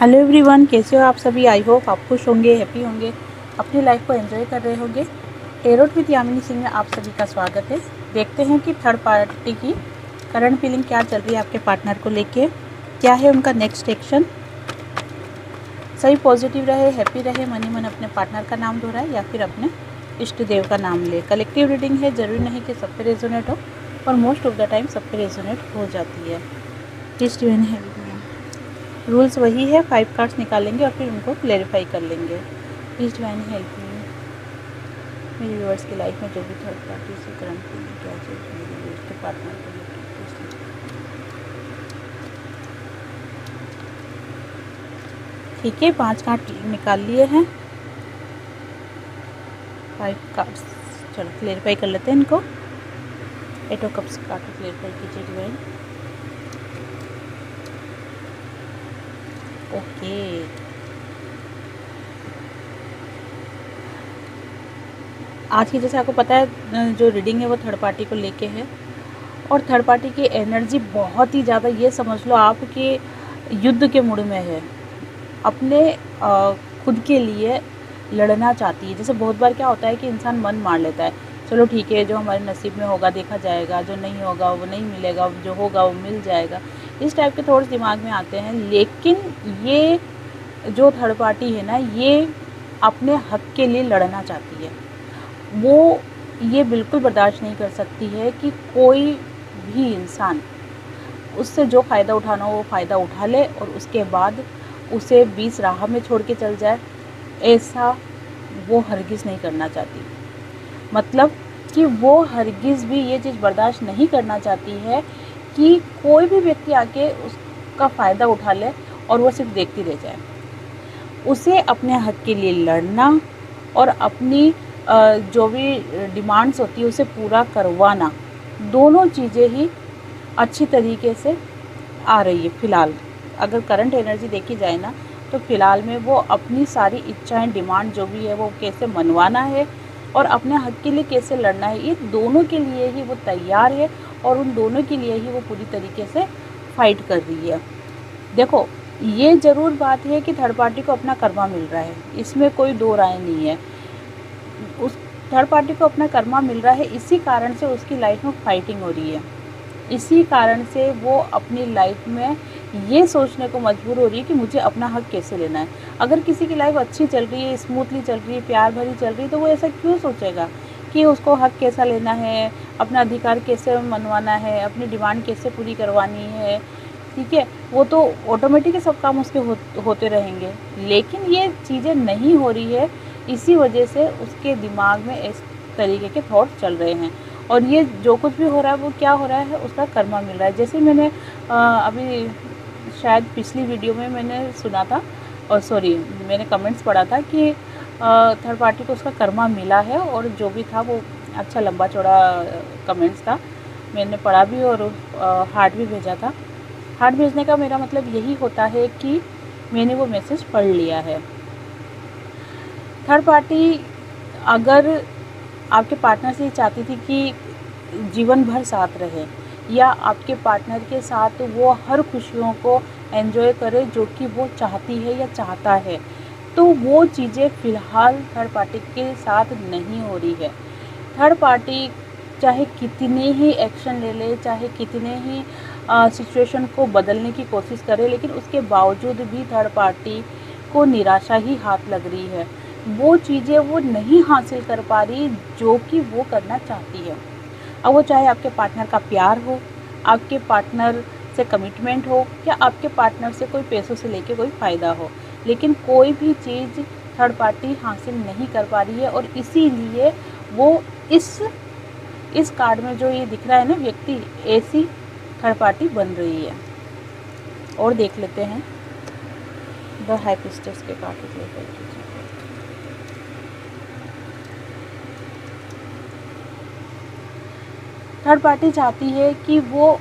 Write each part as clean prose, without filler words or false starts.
Hello everyone, कैसे हो आप सभी। आई होप आप खुश होंगे, हैप्पी होंगे, अपनी लाइफ को एंजॉय कर रहे होंगे। टेरोट विद यामिनी सिंह में आप सभी का स्वागत है। देखते हैं कि थर्ड पार्टी की करंट फीलिंग क्या चल रही है आपके पार्टनर को लेके, क्या है उनका नेक्स्ट एक्शन। सही पॉजिटिव रहे, हैप्पी रहे, मन ही मन अपने पार्टनर का नाम दोहराए या फिर अपने इष्ट देव का नाम ले। कलेक्टिव रीडिंग है, ज़रूरी नहीं कि सब पे रेजोनेट हो, और मोस्ट ऑफ द टाइम सब पे रेजोनेट हो जाती है। प्लीज ट्यून है। रूल्स वही है, 5 कार्ड्स निकालेंगे और फिर उनको क्लेरिफाई कर लेंगे। Please divine help me. मेरे व्यूअर्स की लाइफ में जो भी थर्ड पार्टी से करंट क्या चीज़ मेरे व्यूअर्स के पार्टनर को लेकर। ठीक है, 5 कार्ड निकाल लिए हैं, 5 कार्ड्स। चलो क्लेरिफाई कर लेते हैं इनको। 8 ऑफ कप्स कार्ड को क्लेरिफाई कीजिए डिवाइन। ओके, आज की जैसे आपको पता है जो रीडिंग है वो थर्ड पार्टी को लेके है, और थर्ड पार्टी की एनर्जी बहुत ही ज़्यादा, ये समझ लो आप कि युद्ध के मूड में है, अपने खुद के लिए लड़ना चाहती है। जैसे बहुत बार क्या होता है कि इंसान मन मार लेता है, चलो ठीक है, जो हमारे नसीब में होगा देखा जाएगा, जो नहीं होगा वो नहीं मिलेगा, जो होगा वो मिल जाएगा, इस टाइप के थॉट्स दिमाग में आते हैं। लेकिन ये जो थर्ड पार्टी है ना, ये अपने हक के लिए लड़ना चाहती है। वो ये बिल्कुल बर्दाश्त नहीं कर सकती है कि कोई भी इंसान उससे जो फ़ायदा उठाना हो वो फ़ायदा उठा ले और उसके बाद उसे बीच राह में छोड़ के चल जाए। ऐसा वो हरगिज़ नहीं करना चाहती। मतलब कि वो हरगिज़ भी ये चीज़ बर्दाश्त नहीं करना चाहती है कि कोई भी व्यक्ति आके उसका फ़ायदा उठा ले और वो सिर्फ देखती रह जाए। उसे अपने हक के लिए लड़ना और अपनी जो भी डिमांड्स होती है उसे पूरा करवाना, दोनों चीज़ें ही अच्छी तरीके से आ रही है फ़िलहाल। अगर करंट एनर्जी देखी जाए ना, तो फ़िलहाल में वो अपनी सारी इच्छाएं, डिमांड जो भी है वो कैसे मनवाना है और अपने हक के लिए कैसे लड़ना है, ये दोनों के लिए ही वो तैयार है और उन दोनों के लिए ही वो पूरी तरीके से फाइट कर रही है। देखो, ये ज़रूर बात है कि थर्ड पार्टी को अपना कर्मा मिल रहा है, इसमें कोई दो राय नहीं है। उस थर्ड पार्टी को अपना कर्मा मिल रहा है, इसी कारण से उसकी लाइफ में फाइटिंग हो रही है। इसी कारण से वो अपनी लाइफ में ये सोचने को मजबूर हो रही है कि मुझे अपना हक कैसे लेना है। अगर किसी की लाइफ अच्छी चल रही है, स्मूथली चल रही है, प्यार भरी चल रही है, तो वो ऐसा क्यों सोचेगा कि उसको हक कैसा लेना है, अपना अधिकार कैसे मनवाना है, अपनी डिमांड कैसे पूरी करवानी है। ठीक है, वो तो ऑटोमेटिक सब काम उसके होते रहेंगे। लेकिन ये चीज़ें नहीं हो रही है, इसी वजह से उसके दिमाग में इस तरीके के थॉट चल रहे हैं। और ये जो कुछ भी हो रहा है वो क्या हो रहा है, उसका कर्मा मिल रहा है। जैसे मैंने अभी शायद पिछली वीडियो में मैंने सुना था, और सॉरी मैंने कमेंट्स पढ़ा था कि थर्ड पार्टी को उसका कर्मा मिला है, और जो भी था वो अच्छा लंबा चौड़ा कमेंट्स था, मैंने पढ़ा भी और हार्ट भी भेजा था। हार्ट भेजने का मेरा मतलब यही होता है कि मैंने वो मैसेज पढ़ लिया है। थर्ड पार्टी अगर आपके पार्टनर से चाहती थी कि जीवन भर साथ रहे, या आपके पार्टनर के साथ वो हर खुशियों को एंजॉय करे जो कि वो चाहती है या चाहता है, तो वो चीज़ें फ़िलहाल थर्ड पार्टी के साथ नहीं हो रही है। थर्ड पार्टी चाहे कितने ही एक्शन ले ले, चाहे कितने ही सिचुएशन को बदलने की कोशिश करे, लेकिन उसके बावजूद भी थर्ड पार्टी को निराशा ही हाथ लग रही है। वो चीज़ें वो नहीं हासिल कर पा रही जो कि वो करना चाहती है। अब वो चाहे आपके पार्टनर का प्यार हो, आपके पार्टनर से कमिटमेंट हो, या आपके पार्टनर से कोई पैसों से लेके कोई फ़ायदा हो, लेकिन कोई भी चीज़ थर्ड पार्टी हासिल नहीं कर पा रही है। और इसीलिए वो इस कार्ड में जो ये दिख रहा है ना व्यक्ति, ऐसी थर्ड पार्टी बन रही है। और देख लेते हैं द हाई प्रीस्टेस के कार्ड को प्ले करके। थर्ड पार्टी चाहती है कि वो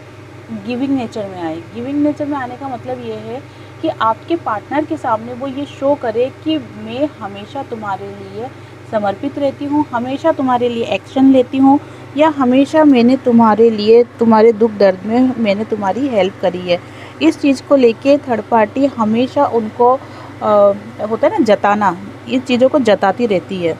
गिविंग नेचर में आए। गिविंग नेचर में आने का मतलब ये है कि आपके पार्टनर के सामने वो ये शो करे कि मैं हमेशा तुम्हारे लिए समर्पित रहती हूँ, हमेशा तुम्हारे लिए एक्शन लेती हूँ, या हमेशा मैंने तुम्हारे लिए, तुम्हारे दुख दर्द में मैंने तुम्हारी हेल्प करी है। इस चीज़ को लेके थर्ड पार्टी हमेशा उनको होता है ना जताना, इन चीज़ों को जताती रहती है।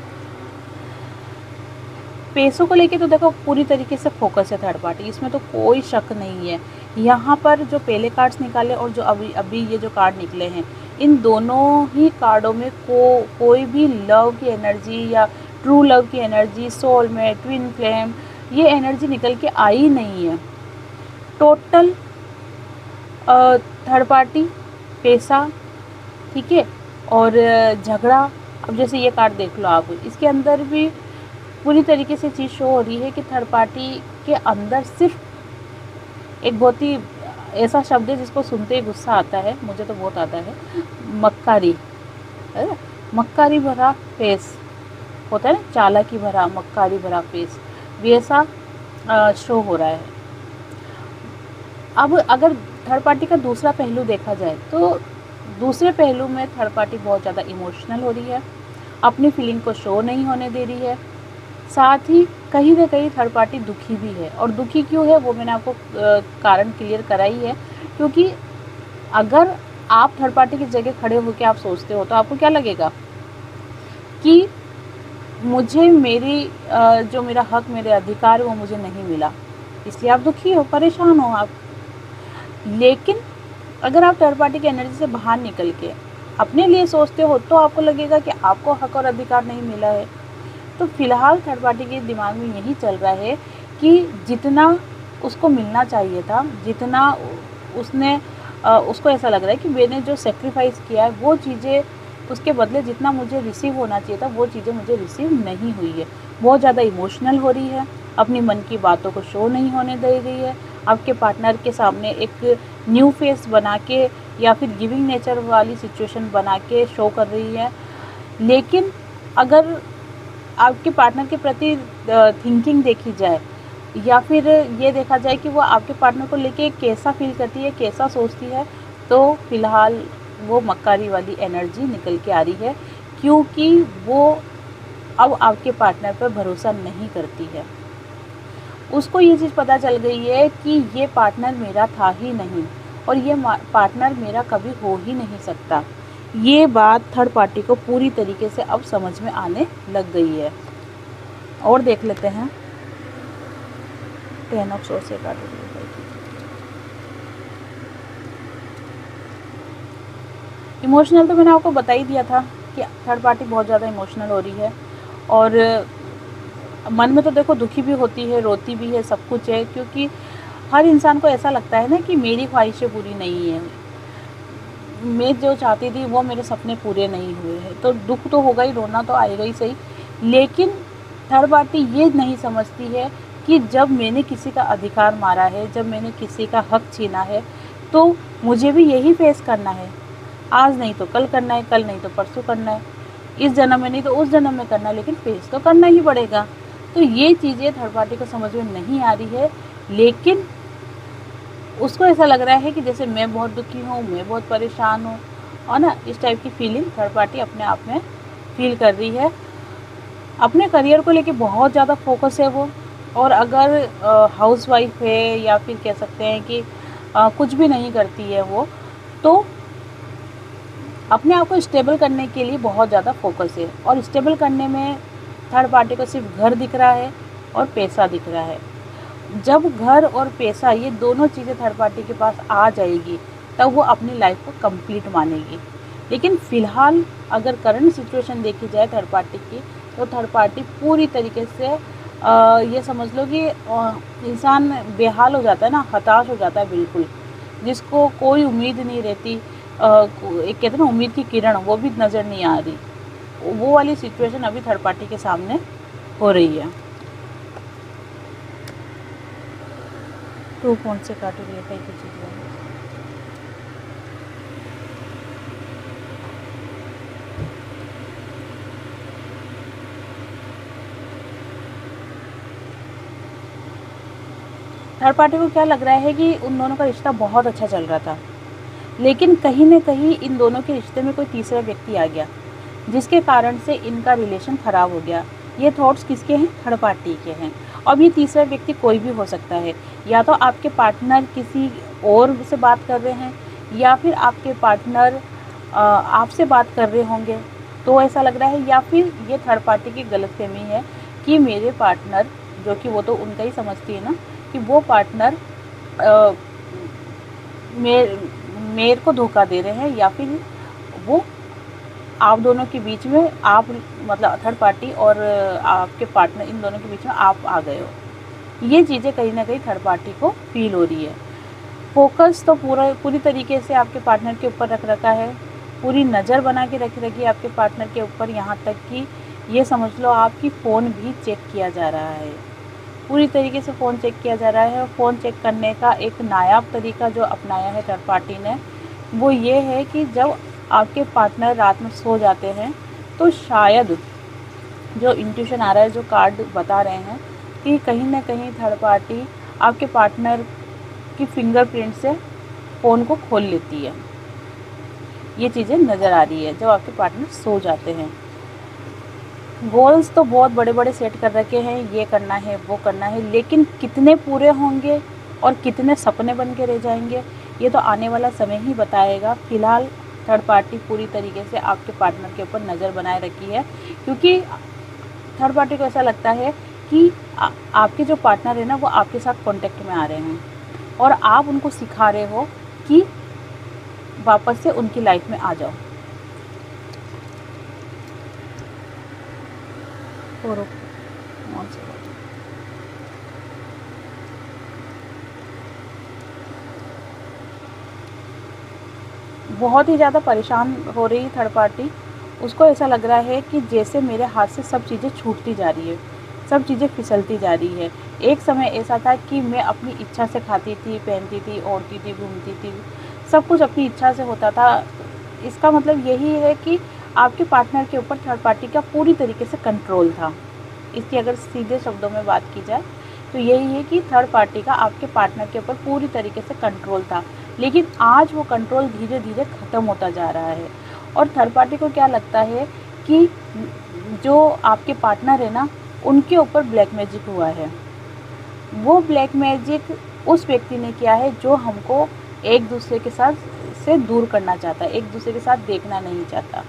पैसों को लेके तो देखो पूरी तरीके से फोकस है थर्ड पार्टी, इसमें तो कोई शक नहीं है। यहाँ पर जो पहले कार्ड्स निकाले और जो अभी अभी ये जो कार्ड निकले हैं, इन दोनों ही कार्डों में कोई भी लव की एनर्जी या ट्रू लव की एनर्जी, सोलमेट, ट्विन फ्लेम, ये एनर्जी निकल के आई नहीं है। टोटल थर्ड पार्टी, पैसा, ठीक है, और झगड़ा। अब जैसे ये कार्ड देख लो आप, इसके अंदर भी पूरी तरीके से चीज़ शो हो रही है कि थर्ड पार्टी के अंदर सिर्फ एक बहुत ही ऐसा शब्द है जिसको सुनते ही गुस्सा आता है, मुझे तो बहुत आता है, मक्कारी, है ना? मक्कारी भरा फेस होता है ना, चालाकी भरा, मक्कारी भरा फेस, वैसा शो हो रहा है। अब अगर थर्ड पार्टी का दूसरा पहलू देखा जाए तो दूसरे पहलू में थर्ड पार्टी बहुत ज़्यादा इमोशनल हो रही है, अपनी फीलिंग को शो नहीं होने दे रही है। साथ ही कहीं ना कहीं थर्ड पार्टी दुखी भी है, और दुखी क्यों है वो मैंने आपको कारण क्लियर करा ही है। क्योंकि अगर आप थर्ड पार्टी की जगह खड़े होकर आप सोचते हो तो आपको क्या लगेगा कि मुझे मेरी जो मेरा हक, मेरे अधिकार वो मुझे नहीं मिला, इसलिए आप दुखी हो, परेशान हो आप। लेकिन अगर आप थर्ड पार्टी की एनर्जी से बाहर निकल के अपने लिए सोचते हो तो आपको लगेगा कि आपको हक और अधिकार नहीं मिला है। तो फिलहाल थर्ड पार्टी के दिमाग में यही चल रहा है कि जितना उसको मिलना चाहिए था, जितना उसने उसको ऐसा लग रहा है कि मैंने जो सेक्रीफाइस किया है वो चीज़ें, उसके बदले जितना मुझे रिसीव होना चाहिए था वो चीज़ें मुझे रिसीव नहीं हुई है। बहुत ज़्यादा इमोशनल हो रही है, अपनी मन की बातों को शो नहीं होने दे रही है, आपके पार्टनर के सामने एक न्यू फेस बना के या फिर गिविंग नेचर वाली सिचुएशन बना के शो कर रही है। लेकिन अगर आपके पार्टनर के प्रति थिंकिंग देखी जाए या फिर ये देखा जाए कि वो आपके पार्टनर को लेके कैसा फील करती है, कैसा सोचती है, तो फिलहाल वो मक्कारी वाली एनर्जी निकल के आ रही है, क्योंकि वो अब आपके पार्टनर पर भरोसा नहीं करती है। उसको ये चीज़ पता चल गई है कि ये पार्टनर मेरा था ही नहीं और ये पार्टनर मेरा कभी हो ही नहीं सकता। ये बात थर्ड पार्टी को पूरी तरीके से अब समझ में आने लग गई है। और देख लेते हैं 10 ऑफ सोर्स से कार्ड। इमोशनल तो मैंने आपको बता ही दिया था कि थर्ड पार्टी बहुत ज़्यादा इमोशनल हो रही है, और मन में तो देखो दुखी भी होती है, रोती भी है, सब कुछ है, क्योंकि हर इंसान को ऐसा लगता है ना कि मेरी ख्वाहिशें पूरी नहीं है, मैं जो चाहती थी वो मेरे सपने पूरे नहीं हुए हैं, तो दुख तो होगा ही, रोना तो आएगा ही सही। लेकिन थर्ड पार्टी ये नहीं समझती है कि जब मैंने किसी का अधिकार मारा है, जब मैंने किसी का हक छीना है, तो मुझे भी यही फेस करना है। आज नहीं तो कल करना है, कल नहीं तो परसों करना है, इस जन्म में नहीं तो उस जन्म में करना है, लेकिन फेस तो करना ही पड़ेगा। तो ये चीज़ें थर्ड पार्टी को समझ में नहीं आ रही है, लेकिन उसको ऐसा लग रहा है कि जैसे मैं बहुत दुखी हूँ, मैं बहुत परेशान हूँ, और ना इस टाइप की फीलिंग थर्ड पार्टी अपने आप में फील कर रही है। अपने करियर को लेके बहुत ज़्यादा फोकस है वो, और अगर हाउसवाइफ है या फिर कह सकते हैं कि कुछ भी नहीं करती है वो, तो अपने आप को स्टेबल करने के लिए बहुत ज़्यादा फोकस है। और स्टेबल करने में थर्ड पार्टी को सिर्फ घर दिख रहा है और पैसा दिख रहा है। जब घर और पैसा, ये दोनों चीज़ें थर्ड पार्टी के पास आ जाएगी, तब वो अपनी लाइफ को कंप्लीट मानेगी। लेकिन फ़िलहाल अगर करंट सिचुएशन देखी जाए थर्ड पार्टी की, तो थर्ड पार्टी पूरी तरीके से ये समझ लो कि इंसान बेहाल हो जाता है ना, हताश हो जाता है बिल्कुल, जिसको कोई उम्मीद नहीं रहती। एक कहते हैं ना उम्मीद की किरण, वो भी नज़र नहीं आ रही, वो वाली सिचुएशन अभी थर्ड पार्टी के सामने हो रही है। 2 पॉइंट से काटो ये कई की चीज़ है। थर्ड पार्टी को क्या लग रहा है कि उन दोनों का रिश्ता बहुत अच्छा चल रहा था, लेकिन कहीं ना कहीं इन दोनों के रिश्ते में कोई तीसरा व्यक्ति आ गया, जिसके कारण से इनका रिलेशन ख़राब हो गया। ये थॉट्स किसके हैं? थर्ड पार्टी के हैं। अब ये तीसरा व्यक्ति कोई भी हो सकता है, या तो आपके पार्टनर किसी और से बात कर रहे हैं, या फिर आपके पार्टनर आपसे बात कर रहे होंगे तो ऐसा लग रहा है, या फिर ये थर्ड पार्टी की गलतफहमी है कि मेरे पार्टनर, जो कि वो तो उनका ही समझती है ना, कि वो पार्टनर मेरे को धोखा दे रहे हैं, या फिर वो आप दोनों के बीच में, आप मतलब थर्ड पार्टी और आपके पार्टनर, इन दोनों के बीच में आप आ गए हो। ये चीज़ें कहीं ना कहीं थर्ड पार्टी को फील हो रही है। फोकस तो पूरी तरीके से आपके पार्टनर के ऊपर रख रखा है, पूरी नज़र बना के रखी है आपके पार्टनर के ऊपर, यहाँ तक कि ये समझ लो आपकी फ़ोन भी चेक किया जा रहा है। पूरी तरीके से फ़ोन चेक किया जा रहा है। फ़ोन चेक करने का एक नायाब तरीका जो अपनाया है थर्ड पार्टी ने, वो ये है कि जब आपके पार्टनर रात में सो जाते हैं तो शायद जो इंट्यूशन आ रहा है, जो कार्ड बता रहे हैं कि कहीं ना कहीं थर्ड पार्टी आपके पार्टनर की फिंगरप्रिंट से फ़ोन को खोल लेती है। ये चीज़ें नज़र आ रही है जब आपके पार्टनर सो जाते हैं। गोल्स तो बहुत बड़े बड़े सेट कर रखे हैं, ये करना है वो करना है, लेकिन कितने पूरे होंगे और कितने सपने बन के रह जाएंगे ये तो आने वाला समय ही बताएगा। फ़िलहाल थर्ड पार्टी पूरी तरीके से आपके पार्टनर के ऊपर नज़र बनाए रखी है, क्योंकि थर्ड पार्टी को ऐसा लगता है कि आपके जो पार्टनर है ना वो आपके साथ कांटेक्ट में आ रहे हैं और आप उनको सिखा रहे हो कि वापस से उनकी लाइफ में आ जाओ। और बहुत ही ज़्यादा परेशान हो रही थर्ड पार्टी। उसको ऐसा लग रहा है कि जैसे मेरे हाथ से सब चीज़ें छूटती जा रही है, सब चीज़ें फिसलती जा रही है। एक समय ऐसा था कि मैं अपनी इच्छा से खाती थी, पहनती थी, ओढ़ती थी, घूमती थी, सब कुछ अपनी इच्छा से होता था। इसका मतलब यही है कि आपके पार्टनर के ऊपर थर्ड पार्टी का पूरी तरीके से कंट्रोल था। इसकी अगर सीधे शब्दों में बात की जाए तो यही है कि थर्ड पार्टी का आपके पार्टनर के ऊपर पूरी तरीके से कंट्रोल था, लेकिन आज वो कंट्रोल धीरे धीरे ख़त्म होता जा रहा है। और थर्ड पार्टी को क्या लगता है कि जो आपके पार्टनर है ना, उनके ऊपर ब्लैक मैजिक हुआ है। वो ब्लैक मैजिक उस व्यक्ति ने किया है जो हमको एक दूसरे के साथ से दूर करना चाहता है, एक दूसरे के साथ देखना नहीं चाहता।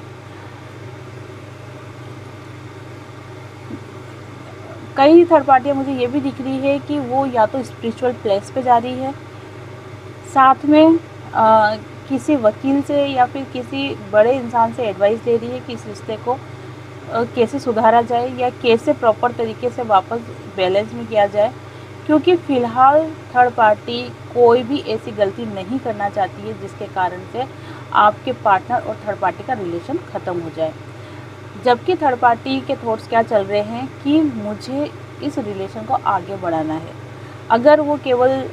कई थर्ड पार्टियाँ मुझे ये भी दिख रही है कि वो या तो स्पिरिचुअल प्लेस पे जा रही है, साथ में किसी वकील से या फिर किसी बड़े इंसान से एडवाइस ले रही है कि इस रिश्ते को कैसे सुधारा जाए या कैसे प्रॉपर तरीके से वापस बैलेंस में किया जाए, क्योंकि फ़िलहाल थर्ड पार्टी कोई भी ऐसी गलती नहीं करना चाहती है जिसके कारण से आपके पार्टनर और थर्ड पार्टी का रिलेशन ख़त्म हो जाए। जबकि थर्ड पार्टी के थॉट्स क्या चल रहे हैं कि मुझे इस रिलेशन को आगे बढ़ाना है। अगर वो केवल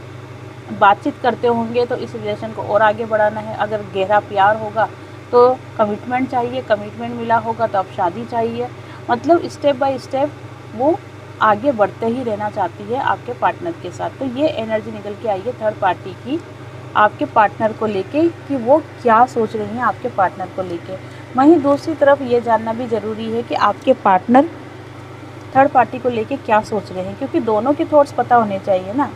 बातचीत करते होंगे तो इस रिलेशन को और आगे बढ़ाना है। अगर गहरा प्यार होगा तो कमिटमेंट चाहिए, कमिटमेंट मिला होगा तो अब शादी चाहिए। मतलब स्टेप बाय स्टेप वो आगे बढ़ते ही रहना चाहती है आपके पार्टनर के साथ। तो ये एनर्जी निकल के आई है थर्ड पार्टी की आपके पार्टनर को लेके कि वो क्या सोच रही हैं आपके पार्टनर को लेके। वहीं दूसरी तरफ ये जानना भी ज़रूरी है कि आपके पार्टनर थर्ड पार्टी को लेके क्या सोच रहे हैं, क्योंकि दोनों के थॉट्स पता होने चाहिए ना।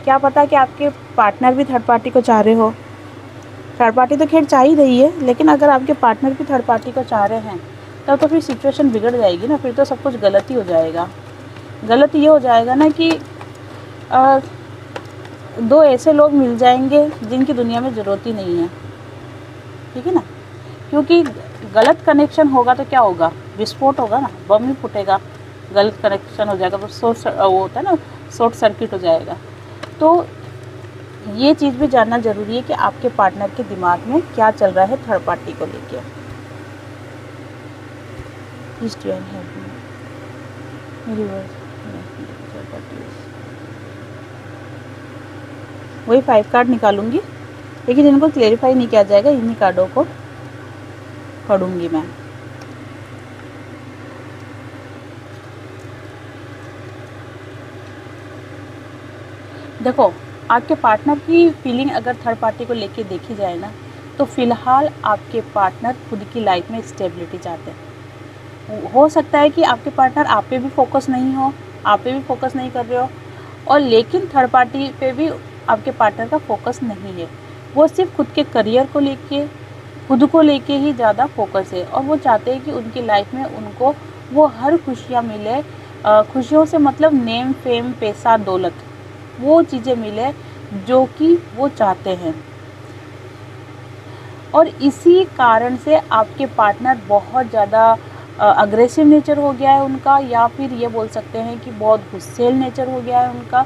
क्या पता कि आपके पार्टनर भी थर्ड पार्टी को चाह रहे हो। थर्ड पार्टी तो खैर चाह ही रही है, लेकिन अगर आपके पार्टनर भी थर्ड पार्टी को चाह रहे हैं तब तो फिर सिचुएशन बिगड़ जाएगी ना, फिर तो सब कुछ गलत ही हो जाएगा। गलत ये हो जाएगा ना कि दो ऐसे लोग मिल जाएंगे जिनकी दुनिया में ज़रूरत ही नहीं है, ठीक है ना। क्योंकि गलत कनेक्शन होगा तो क्या होगा, विस्फोट होगा ना, बम ही फूटेगा। गलत कनेक्शन हो जाएगा तो वो होता है ना, शॉर्ट सर्किट हो जाएगा। तो ये चीज़ भी जानना ज़रूरी है कि आपके पार्टनर के दिमाग में क्या चल रहा है थर्ड पार्टी को लेके। वही 5 कार्ड निकालूंगी, लेकिन इनको क्लेरिफाई नहीं किया जाएगा, इन्हीं कार्डों को पढ़ूंगी मैं। देखो, आपके पार्टनर की फीलिंग अगर थर्ड पार्टी को लेके देखी जाए ना, तो फ़िलहाल आपके पार्टनर खुद की लाइफ में स्टेबिलिटी चाहते हैं। हो सकता है कि आपके पार्टनर आप पे भी फोकस नहीं हो, आप पे भी फोकस नहीं कर रहे हो, और लेकिन थर्ड पार्टी पे भी आपके पार्टनर का फोकस नहीं है। वो सिर्फ खुद के करियर को लेके, खुद को लेके ही ज़्यादा फोकस है, और वो चाहते हैं कि उनकी लाइफ में उनको वो हर खुशियाँ मिले। खुशियों से मतलब नेम, फेम, पैसा, दौलत, वो चीज़ें मिले जो कि वो चाहते हैं। और इसी कारण से आपके पार्टनर बहुत ज़्यादा अग्रेसिव नेचर हो गया है उनका, या फिर ये बोल सकते हैं कि बहुत गुस्सैल नेचर हो गया है उनका।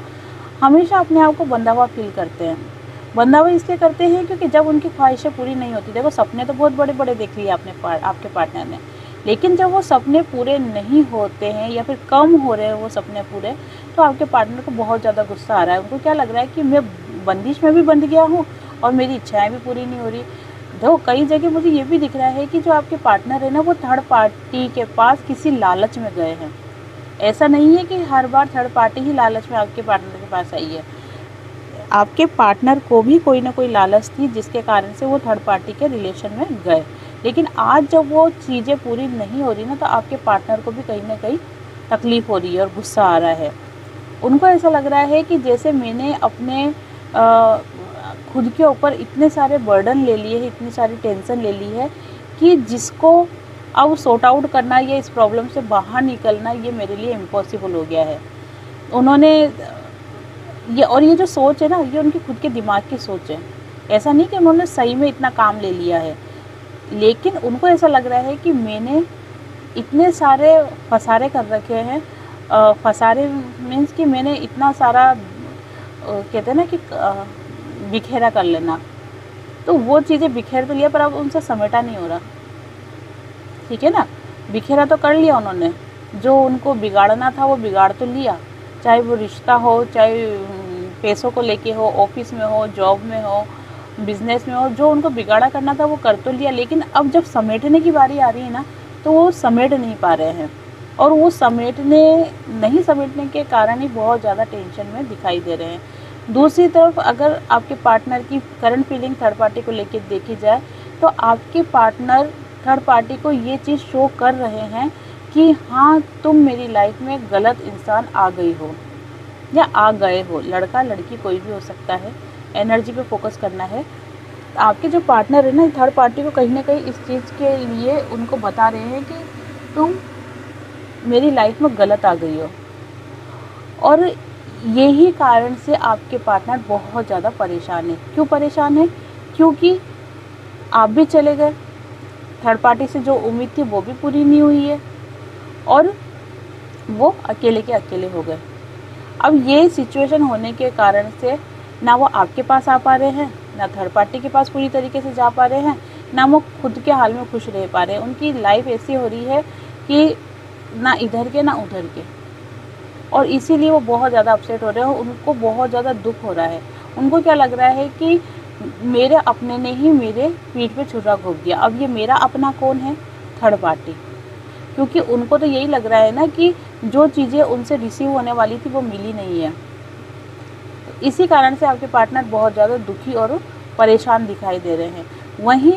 हमेशा अपने आप को बंधा हुआ फील करते हैं। बंधा हुआ इसलिए करते हैं क्योंकि जब उनकी ख्वाहिशें पूरी नहीं होती, देखो सपने तो बहुत बड़े बड़े देख लिए आपके पार्टनर ने, लेकिन जब वो सपने पूरे नहीं होते हैं या फिर कम हो रहे हैं वो सपने पूरे, तो आपके पार्टनर को बहुत ज़्यादा गुस्सा आ रहा है। उनको क्या लग रहा है कि मैं बंदिश में भी बंध गया हूँ और मेरी इच्छाएँ भी पूरी नहीं हो रही। देखो कई जगह मुझे ये भी दिख रहा है कि जो आपके पार्टनर है ना, वो थर्ड पार्टी के पास किसी लालच में गए हैं। ऐसा नहीं है कि हर बार थर्ड पार्टी ही लालच में आपके पार्टनर के पास आई है। आपके पार्टनर को भी कोई ना कोई लालच थी जिसके कारण से वो थर्ड पार्टी के रिलेशन में गए। लेकिन आज जब वो चीज़ें पूरी नहीं हो रही ना, तो आपके पार्टनर को भी कहीं ना कहीं तकलीफ़ हो रही है और गुस्सा आ रहा है। उनको ऐसा लग रहा है कि जैसे मैंने अपने खुद के ऊपर इतने सारे बर्डन ले लिए हैं, इतनी सारी टेंशन ले ली है कि जिसको अब सॉर्ट आउट करना, ये इस प्रॉब्लम से बाहर निकलना, ये मेरे लिए इम्पॉसिबल हो गया है। उन्होंने ये जो सोच है ना, ये उनकी खुद के दिमाग की सोच है। ऐसा नहीं कि उन्होंने सही में इतना काम ले लिया है, लेकिन उनको ऐसा लग रहा है कि मैंने इतने सारे फसारे कर रखे हैं। फसारे मीन्स कि मैंने इतना सारा कहते हैं ना कि बिखेरा कर लेना, तो वो चीज़ें बिखेर तो लिया पर अब उनसे समेटा नहीं हो रहा। ठीक है ना, बिखेरा तो कर लिया उन्होंने, जो उनको बिगाड़ना था वो बिगाड़ तो लिया, चाहे वो रिश्ता हो, चाहे पैसों को लेके हो, ऑफिस में हो, जॉब में हो, बिजनेस में हो, जो उनको बिगाड़ा करना था वो कर तो लिया। लेकिन अब जब समेटने की बारी आ रही है ना, तो वो समेट नहीं पा रहे हैं, और वो समेटने के कारण ही बहुत ज़्यादा टेंशन में दिखाई दे रहे हैं। दूसरी तरफ अगर आपके पार्टनर की करंट फीलिंग थर्ड पार्टी को लेके देखी जाए, तो आपके पार्टनर थर्ड पार्टी को ये चीज़ शो कर रहे हैं कि हाँ, तुम मेरी लाइफ में गलत इंसान आ गई हो या आ गए हो। लड़का लड़की कोई भी हो सकता है, एनर्जी पे फोकस करना है। आपके जो पार्टनर है ना, थर्ड पार्टी को कहीं ना कहीं इस चीज़ के लिए उनको बता रहे हैं कि तुम मेरी लाइफ में गलत आ गई हो। और यही कारण से आपके पार्टनर बहुत ज़्यादा परेशान है। क्यों परेशान है? क्योंकि आप भी चले गए, थर्ड पार्टी से जो उम्मीद थी वो भी पूरी नहीं हुई है, और वो अकेले के अकेले हो गए। अब ये सिचुएशन होने के कारण से ना वो आपके पास आ पा रहे हैं, ना थर्ड पार्टी के पास पूरी तरीके से जा पा रहे हैं, ना वो खुद के हाल में खुश रह पा रहे हैं। उनकी लाइफ ऐसी हो रही है कि ना इधर के ना उधर के, और इसीलिए वो बहुत ज़्यादा अपसेट हो रहे हैं। उनको बहुत ज़्यादा दुख हो रहा है। उनको क्या लग रहा है कि मेरे अपने ने ही मेरे पीठ पे छुरा घोंप दिया। अब ये मेरा अपना कौन है? Third party. क्योंकि उनको तो यही लग रहा है ना कि जो चीज़ें उनसे रिसीव होने वाली थी वो मिली नहीं है। इसी कारण से आपके पार्टनर बहुत ज़्यादा दुखी और परेशान दिखाई दे रहे हैं। वहीं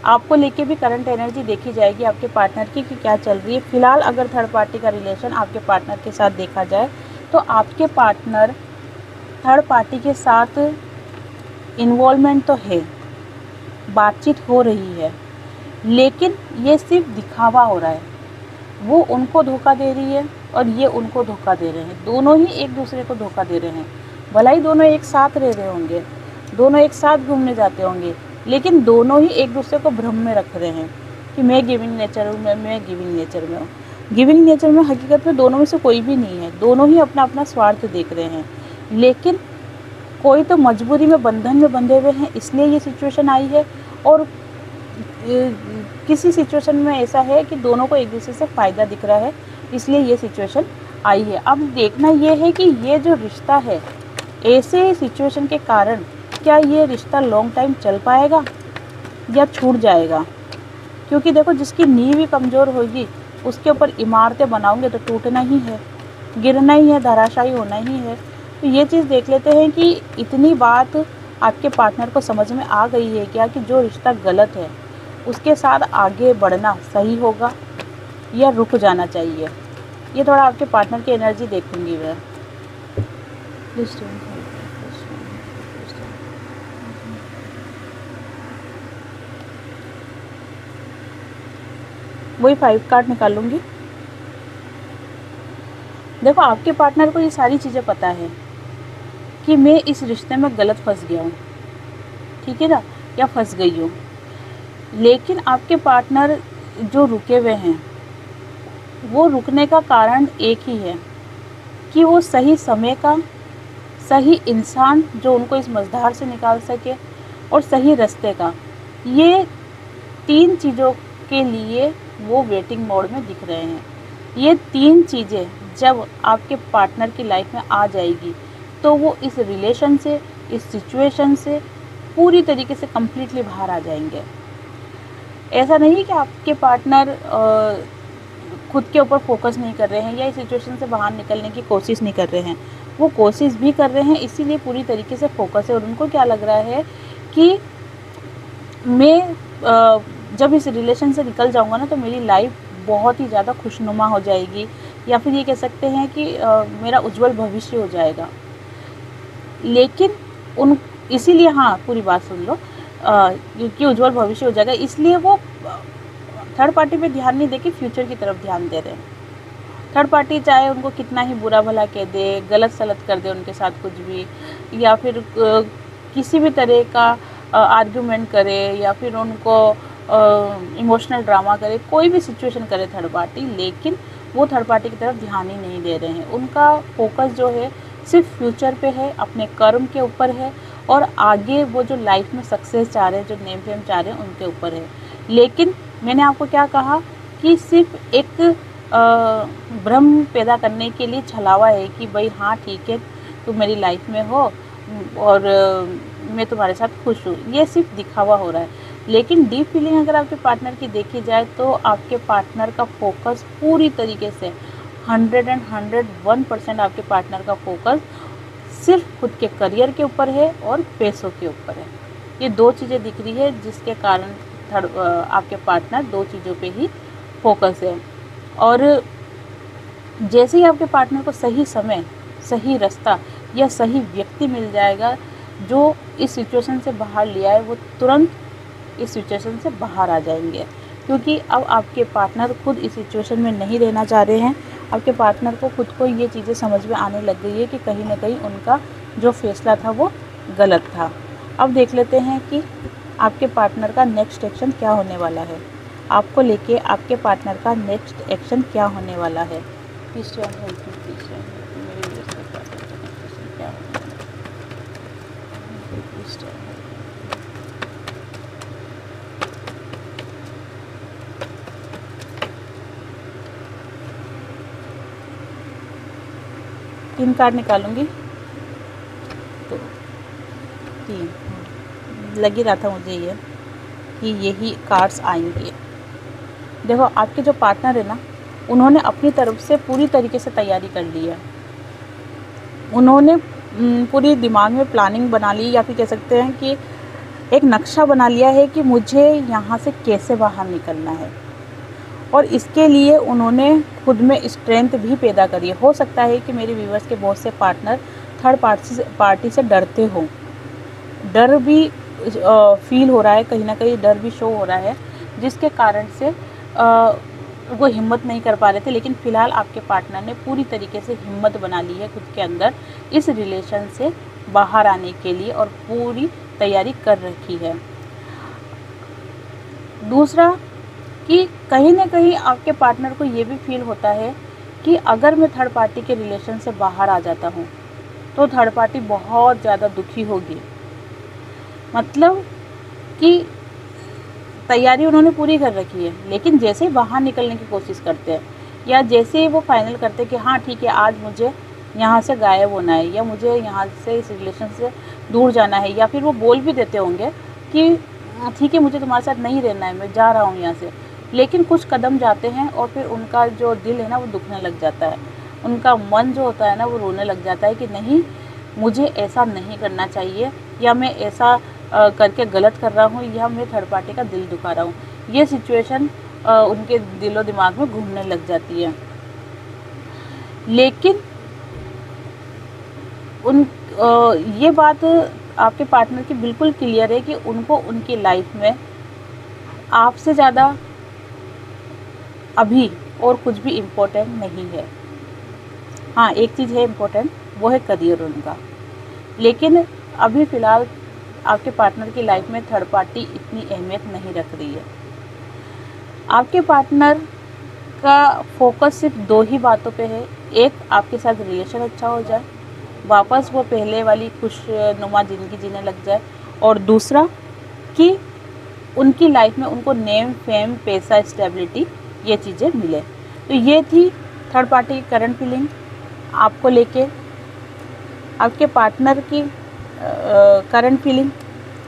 आपको लेके भी करंट एनर्जी देखी जाएगी आपके पार्टनर की कि क्या चल रही है। फिलहाल अगर थर्ड पार्टी का रिलेशन आपके पार्टनर के साथ देखा जाए, तो आपके पार्टनर थर्ड पार्टी के साथ इन्वॉल्वमेंट तो है, बातचीत हो रही है, लेकिन ये सिर्फ दिखावा हो रहा है। वो उनको धोखा दे रही है और ये उनको धोखा दे रहे हैं। दोनों ही एक दूसरे को धोखा दे रहे हैं। भला ही दोनों एक साथ रह रहे होंगे, दोनों एक साथ घूमने जाते होंगे, लेकिन दोनों ही एक दूसरे को भ्रम में रख रहे हैं कि मैं गिविंग नेचर हूँ, मैं गिविंग नेचर में हूँ। गिविंग नेचर में हकीकत में दोनों में से कोई भी नहीं है। दोनों ही अपना अपना स्वार्थ देख रहे हैं, लेकिन कोई तो मजबूरी में बंधन में बंधे हुए हैं, इसलिए ये सिचुएशन आई है। और किसी सिचुएशन में ऐसा है कि दोनों को एक दूसरे से फ़ायदा दिख रहा है, इसलिए ये सिचुएशन आई है। अब देखना ये है कि ये जो रिश्ता है, ऐसे सिचुएशन के कारण क्या ये रिश्ता लॉन्ग टाइम चल पाएगा या छूट जाएगा। क्योंकि देखो, जिसकी नींव ही कमज़ोर होगी उसके ऊपर इमारतें बनाओगे तो टूटना ही है, गिरना ही है, धराशायी होना ही है। तो ये चीज़ देख लेते हैं कि इतनी बात आपके पार्टनर को समझ में आ गई है क्या कि जो रिश्ता गलत है उसके साथ आगे बढ़ना सही होगा या रुक जाना चाहिए। ये थोड़ा आपके पार्टनर की एनर्जी देखूंगी मैं। वही 5 कार्ड निकालूंगी। देखो आपके पार्टनर को ये सारी चीज़ें पता है कि मैं इस रिश्ते में गलत फंस गया हूँ, ठीक है ना, या फंस गई हूँ। लेकिन आपके पार्टनर जो रुके हुए हैं, वो रुकने का कारण एक ही है कि वो सही समय का, सही इंसान जो उनको इस मझधार से निकाल सके, और सही रास्ते का, ये 3 चीज़ों के लिए वो वेटिंग मोड में दिख रहे हैं। ये 3 चीज़ें जब आपके पार्टनर की लाइफ में आ जाएगी तो वो इस रिलेशन से, इस सिचुएशन से पूरी तरीके से कम्प्लीटली बाहर आ जाएंगे। ऐसा नहीं कि आपके पार्टनर खुद के ऊपर फोकस नहीं कर रहे हैं या इस सिचुएशन से बाहर निकलने की कोशिश नहीं कर रहे हैं, वो कोशिश भी कर रहे हैं, इसीलिए पूरी तरीके से फोकस है। और उनको क्या लग रहा है कि मैं जब इस रिलेशन से निकल जाऊंगा ना तो मेरी लाइफ बहुत ही ज़्यादा खुशनुमा हो जाएगी, या फिर ये कह सकते हैं कि मेरा उज्जवल भविष्य हो जाएगा। लेकिन इसीलिए, हाँ पूरी बात सुन लो, कि उज्जवल भविष्य हो जाएगा, इसलिए वो थर्ड पार्टी पे ध्यान नहीं दे के फ्यूचर की तरफ ध्यान दे रहे हैं। थर्ड पार्टी चाहे उनको कितना ही बुरा भला कह दे, गलत सलत कर दे उनके साथ कुछ भी, या फिर किसी भी तरह का आर्ग्यूमेंट करे, या फिर उनको इमोशनल ड्रामा करे, कोई भी सिचुएशन करे थर्ड पार्टी, लेकिन वो थर्ड पार्टी की तरफ ध्यान ही नहीं दे रहे हैं। उनका फोकस जो है सिर्फ फ्यूचर पे है, अपने कर्म के ऊपर है, और आगे वो जो लाइफ में सक्सेस चाह रहे हैं, जो नेम फेम चाह रहे हैं, उनके ऊपर है। लेकिन मैंने आपको क्या कहा कि सिर्फ एक भ्रम पैदा करने के लिए छलावा है कि भाई हाँ ठीक है, तुम मेरी लाइफ में हो और मैं तुम्हारे साथ खुश हूँ, ये सिर्फ दिखावा हो रहा है। लेकिन डीप फीलिंग अगर आपके पार्टनर की देखी जाए तो आपके पार्टनर का फोकस पूरी तरीके से 101% आपके पार्टनर का फोकस सिर्फ खुद के करियर के ऊपर है और पैसों के ऊपर है। ये 2 चीज़ें दिख रही है जिसके कारण आपके पार्टनर 2 चीज़ों पे ही फोकस है। और जैसे ही आपके पार्टनर को सही समय, सही रास्ता या सही व्यक्ति मिल जाएगा जो इस सिचुएशन से बाहर ले आए, वो तुरंत इस सिचुएशन से बाहर आ जाएंगे, क्योंकि अब आपके पार्टनर खुद इस सिचुएशन में नहीं रहना चाह रहे हैं। आपके पार्टनर को खुद को ये चीज़ें समझ में आने लग गई है कि कहीं ना कहीं उनका जो फैसला था वो गलत था। अब देख लेते हैं कि आपके पार्टनर का नेक्स्ट एक्शन क्या होने वाला है। आपको लेके आपके पार्टनर का नेक्स्ट एक्शन क्या होने वाला है। तीन कार्ड निकालूंगी, तो 3 लग ही रहा था मुझे ये कि यही कार्ड्स आएंगे। देखो आपके जो पार्टनर है ना, उन्होंने अपनी तरफ से पूरी तरीके से तैयारी कर ली है। उन्होंने पूरी दिमाग में प्लानिंग बना ली, या फिर कह सकते हैं कि एक नक्शा बना लिया है कि मुझे यहाँ से कैसे बाहर निकलना है, और इसके लिए उन्होंने खुद में स्ट्रेंथ भी पैदा करी है। हो सकता है कि मेरे व्यूअर्स के बहुत से पार्टनर थर्ड पार्टी से डरते हो, डर भी फील हो रहा है, कहीं ना कहीं डर भी शो हो रहा है, जिसके कारण से वो हिम्मत नहीं कर पा रहे थे। लेकिन फ़िलहाल आपके पार्टनर ने पूरी तरीके से हिम्मत बना ली है खुद के अंदर इस रिलेशन से बाहर आने के लिए, और पूरी तैयारी कर रखी है। दूसरा कि कहीं ना कहीं आपके पार्टनर को ये भी फील होता है कि अगर मैं थर्ड पार्टी के रिलेशन से बाहर आ जाता हूँ तो थर्ड पार्टी बहुत ज़्यादा दुखी होगी। मतलब कि तैयारी उन्होंने पूरी कर रखी है, लेकिन जैसे ही बाहर निकलने की कोशिश करते हैं, या जैसे ही वो फाइनल करते हैं कि हाँ ठीक है आज मुझे यहाँ से गायब होना है, या मुझे यहाँ से इस रिलेशन से दूर जाना है, या फिर वो बोल भी देते होंगे कि ठीक है मुझे तुम्हारे साथ नहीं रहना है, मैं जा रहा हूँ यहाँ से, लेकिन कुछ कदम जाते हैं और फिर उनका जो दिल है ना वो दुखने लग जाता है, उनका मन जो होता है ना वो रोने लग जाता है कि नहीं मुझे ऐसा नहीं करना चाहिए, या मैं ऐसा करके गलत कर रहा हूँ, या मैं थर्ड पार्टी का दिल दुखा रहा हूँ। ये सिचुएशन उनके दिलो दिमाग में घूमने लग जाती है। लेकिन ये बात आपके पार्टनर की बिल्कुल क्लियर है कि उनको उनकी लाइफ में आपसे ज़्यादा अभी और कुछ भी इम्पोर्टेंट नहीं है। हाँ, एक चीज़ है इम्पोर्टेंट, वो है करियर उनका। लेकिन अभी फ़िलहाल आपके पार्टनर की लाइफ में थर्ड पार्टी इतनी अहमियत नहीं रख रही है। आपके पार्टनर का फोकस सिर्फ 2 ही बातों पे है। एक, आपके साथ रिलेशन अच्छा हो जाए, वापस वो पहले वाली खुशनुमा ज़िंदगी जीने लग जाए, और दूसरा कि उनकी लाइफ में उनको नेम, फेम, पैसा, स्टेबिलिटी, ये चीज़ें मिले। तो ये थी थर्ड पार्टी की करंट फीलिंग आपको लेके, आपके पार्टनर की करंट फीलिंग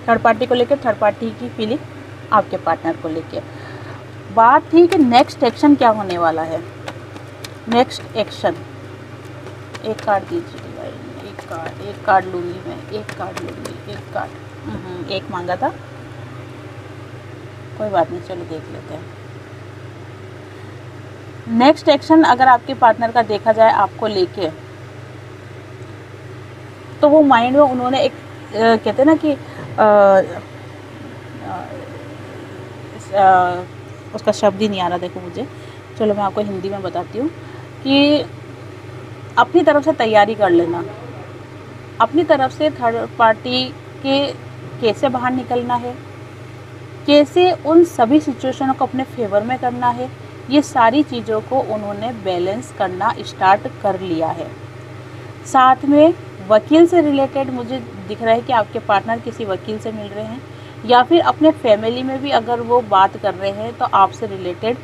थर्ड पार्टी को लेकर, थर्ड पार्टी की फीलिंग आपके पार्टनर को लेके। बात थी कि नेक्स्ट एक्शन क्या होने वाला है। नेक्स्ट एक्शन, एक कार्ड दीजिए डिवाइन, एक कार्ड लूँगी मैं, एक कार्ड एक मांगा था, कोई बात नहीं, चलो देख लेते हैं। नेक्स्ट एक्शन अगर आपके पार्टनर का देखा जाए आपको लेके, तो वो माइंड में उन्होंने एक कहते हैं ना कि उसका शब्द ही नहीं आ रहा, देखो मुझे, चलो मैं आपको हिंदी में बताती हूँ कि अपनी तरफ से तैयारी कर लेना, अपनी तरफ से थर्ड पार्टी के कैसे बाहर निकलना है, कैसे उन सभी सिचुएशनों को अपने फेवर में करना है, ये सारी चीज़ों को उन्होंने बैलेंस करना स्टार्ट कर लिया है। साथ में वकील से रिलेटेड मुझे दिख रहा है कि आपके पार्टनर किसी वकील से मिल रहे हैं, या फिर अपने फैमिली में भी अगर वो बात कर रहे हैं तो आपसे रिलेटेड,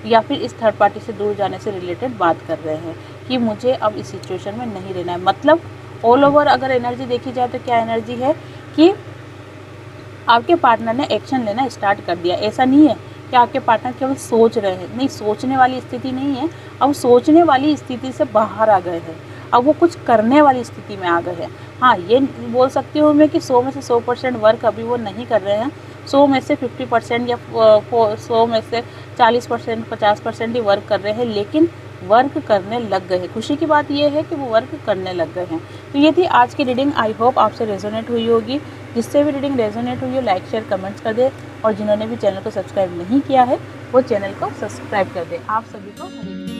या फिर इस थर्ड पार्टी से दूर जाने से रिलेटेड बात कर रहे हैं कि मुझे अब इस सिचुएशन में नहीं रहना है। मतलब ऑल ओवर अगर एनर्जी देखी जाए तो क्या एनर्जी है कि आपके पार्टनर ने एक्शन लेना स्टार्ट कर दिया। ऐसा नहीं है कि आपके पार्टनर केवल सोच रहे हैं, नहीं, सोचने वाली स्थिति नहीं है, अब सोचने वाली स्थिति से बाहर आ गए हैं, अब वो कुछ करने वाली स्थिति में आ गए हैं। हाँ, ये बोल सकती हूँ मैं कि 100 में से 100% वर्क अभी वो नहीं कर रहे हैं, 100 में से 50% या 100 में से 40%, 50% ही वर्क कर रहे हैं, लेकिन वर्क करने लग गए हैं। खुशी की बात यह है कि वो वर्क करने लग गए हैं। तो ये थी आज की रीडिंग, आई होप आपसे रेजोनेट हुई होगी। जिससे भी रीडिंग रेजोनेट हुई हो लाइक, शेयर, कमेंट्स कर दे, और जिन्होंने भी चैनल को सब्सक्राइब नहीं किया है वो चैनल को सब्सक्राइब कर दे। आप सभी को हरी